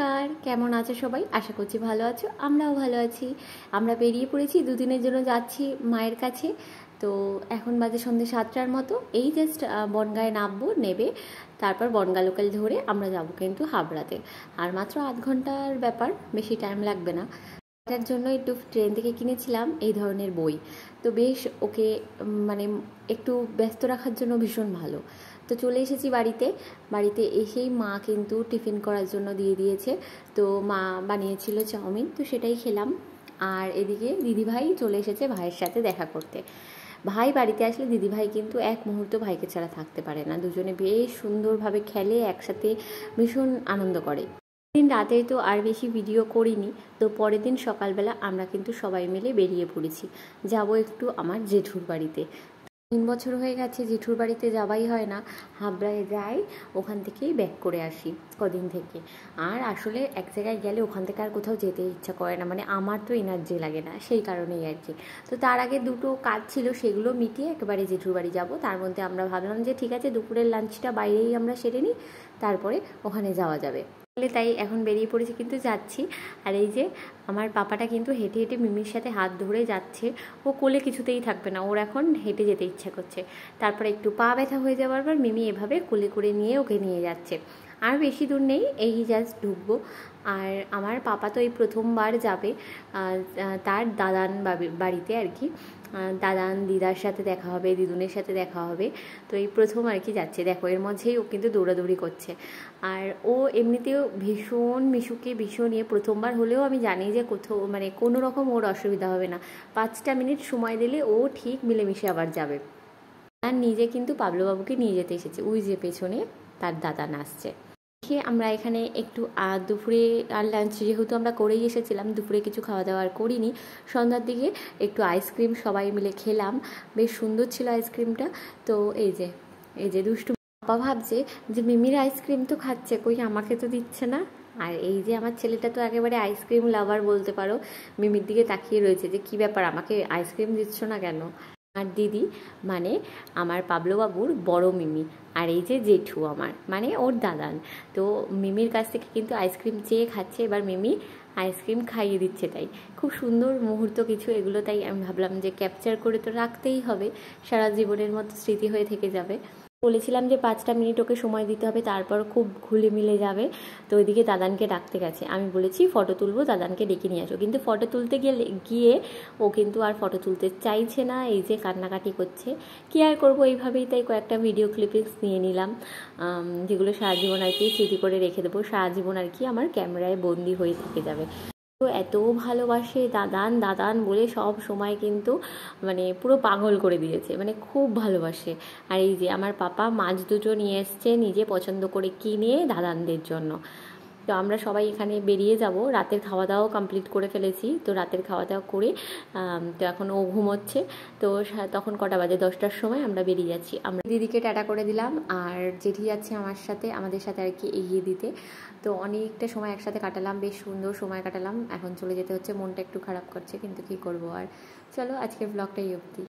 নমস্কার, কেমন আছো সবাই? আশা করছি ভালো আছো, আমরাও ভালো আছি। আমরা বেরিয়ে পড়েছি, দুদিনের জন্য যাচ্ছি মায়ের কাছে। তো এখন বাজে সন্ধ্যে 7টার মতো। এই জাস্ট বনগাঁয়ে নামবো, নেবে তারপর বনগাঁ লোকাল ধরে আমরা যাব কিন্তু হাবড়াতে। আর মাত্র আধ ঘন্টার ব্যাপার, বেশি টাইম লাগবে না। এটার জন্য একটু ট্রেন থেকে কিনেছিলাম এই ধরনের বই। তো বেশ ওকে মানে একটু ব্যস্ত রাখার জন্য ভীষণ ভালো। তো চলে এসেছি বাড়িতে এসেই মা কিন্তু টিফিন করার জন্য দিয়ে দিয়েছে। তো মা বানিয়েছিল চাউমিন, তো সেটাই খেলাম। আর এদিকে দিদিভাই চলে এসেছে ভাইয়ের সাথে দেখা করতে। ভাই বাড়িতে আসলে দিদিভাই কিন্তু এক মুহূর্ত ভাইকে ছাড়া থাকতে পারে না। দুজনে বেশ সুন্দরভাবে খেলে, একসাথে ভীষণ আনন্দ করে। দিন রাতে তো আর বেশি ভিডিও করিনি। তো পরের দিন সকালবেলা আমরা কিন্তু সবাই মিলে বেরিয়ে পড়েছি, যাব একটু আমার জেঠুর বাড়িতে। 3 বছর হয়ে গেছে জেঠুর বাড়িতে যাওয়াই হয় না। হাবড়ায় যাই, ওখান থেকেই ব্যাক করে আসি কদিন থেকে। আর আসলে এক জায়গায় গেলে ওখান থেকে আর কোথাও যেতে ইচ্ছা করে না, মানে আমার তো এনার্জি লাগে না, সেই কারণেই আর কি। তো তার আগে দুটো কাজ ছিল, সেগুলো মিটিয়ে একেবারে জেঠুর বাড়ি যাবো। তার মধ্যে আমরা ভাবলাম যে ঠিক আছে, দুপুরের লাঞ্চটা বাইরেই আমরা সেরে নিই, তারপরে ওখানে যাওয়া যাবে। তাই এখন বেরিয়ে পড়েছি, কিন্তু যাচ্ছি। আর এই যে আমার পাপাটা কিন্তু হেঁটে হেঁটে মিমির সাথে হাত ধরে যাচ্ছে। ও কোলে কিছুতেই থাকবে না, ওর এখন হেঁটে যেতে ইচ্ছা করছে। তারপরে একটু পা ব্যথা হয়ে যাওয়ার পর মিমি এভাবে কোলে করে নিয়ে ওকে নিয়ে যাচ্ছে। আর বেশি দূর নেই, এই জাস্ট ঢুকবো। আর আমার পাপা তো এই প্রথমবার যাবে তার দাদান বাড়িতে আর কি। দাদান দিদার সাথে দেখা হবে, দিদুনের সাথে দেখা হবে। তো এই প্রথম আর কি যাচ্ছে। দেখো এর মধ্যেই ও কিন্তু দৌড়াদৌড়ি করছে। আর ও এমনিতেও ভীষণ মিশুকে ভীষণ প্রথমবার হলেও আমি জানি যে কোথাও মানে কোনো রকম ওর অসুবিধা হবে না। 5টা মিনিট সময় দিলে ও ঠিক মিলেমিশে আবার যাবে। আর নিজে কিন্তু পাবলুবাবুকে নিয়ে যেতে এসেছে, ওই যে পেছনে তার দাদা নাচছে। আমরা এখানে একটু দুপুরে আর লাঞ্চ যেহেতু আমরা করেই এসেছিলাম, দুপুরে কিছু খাওয়া দাওয়া আর করিনি। সন্ধ্যার দিকে একটু আইসক্রিম সবাই মিলে খেলাম, বেশ সুন্দর ছিল আইসক্রিমটা। তো এই যে দুষ্টু বাবা ভাবছে যে মিমির আইসক্রিম তো খাচ্ছে, কই আমাকে তো দিচ্ছে না। আর এই যে আমার ছেলেটা তো একেবারে আইসক্রিম লাভার বলতে পারো, মিমির দিকে তাকিয়ে রয়েছে যে কী ব্যাপার, আমাকে আইসক্রিম দিচ্ছ না কেন। আর দিদি মানে আমার পাবলুবাবুর বড় মিমি, আর এই যে জেঠু আমার মানে ওর দাদান। তো মিমির কাছ থেকে কিন্তু আইসক্রিম চেয়ে খাচ্ছে, এবার মিমি আইসক্রিম খাইয়ে দিচ্ছে। তাই খুব সুন্দর মুহূর্ত কিছু এগুলো, তাই আমি ভাবলাম যে ক্যাপচার করে তো রাখতেই হবে, সারা জীবনের মতো স্মৃতি হয়ে থেকে যাবে। বলেছিলাম যে 5টা মিনিট ওকে সময় দিতে হবে, তারপর খুব ঘুলে মিলে যাবে। তো ওইদিকে দাদানকে ডাকতে গেছে, আমি বলেছি ফটো তুলবো, দাদানকে ডেকে নিয়ে আসো। কিন্তু ফটো তুলতে গিয়ে ও কিন্তু আর ফটো তুলতে চাইছে না, এই যে কান্নাকাটি করছে। কি আর করবো, এইভাবেই তাই কয়েকটা ভিডিও ক্লিপিংস নিয়ে নিলাম, যেগুলো সারা জীবন আর কি স্মৃতি করে রেখে দেবো, সারা জীবন আর কি আমার ক্যামেরায় বন্দি হয়ে থেকে যাবে। তো এত ভালোবাসে দাদান বলে সব সময় কিন্তু মানে পুরো পাগল করে দিয়েছে, মানে খুব ভালোবাসে। আর এই যে আমার পাপা মাছ দুটো নিয়ে এসছে নিজে পছন্দ করে কিনে দাদানদের জন্য। তো আমরা সবাই এখানে বেরিয়ে যাব, রাতের খাওয়া দাওয়াও কমপ্লিট করে ফেলেছি। তো রাতের খাওয়া দাওয়া করে তো এখন ও ঘুমোচ্ছে। তো তখন কটা বাজে, 10টার সময় আমরা বেরিয়ে যাচ্ছি। আমরা দিদিকে টাটা করে দিলাম, আর জেঠি যাচ্ছে আমাদের সাথে আর কি এগিয়ে দিতে। তো অনেকটা সময় একসাথে কাটালাম, বেশ সুন্দর সময় কাটালাম। এখন চলে যেতে হচ্ছে, মনটা একটু খারাপ করছে, কিন্তু কি করব আর। চলো আজকের ব্লগটা এই অবধি।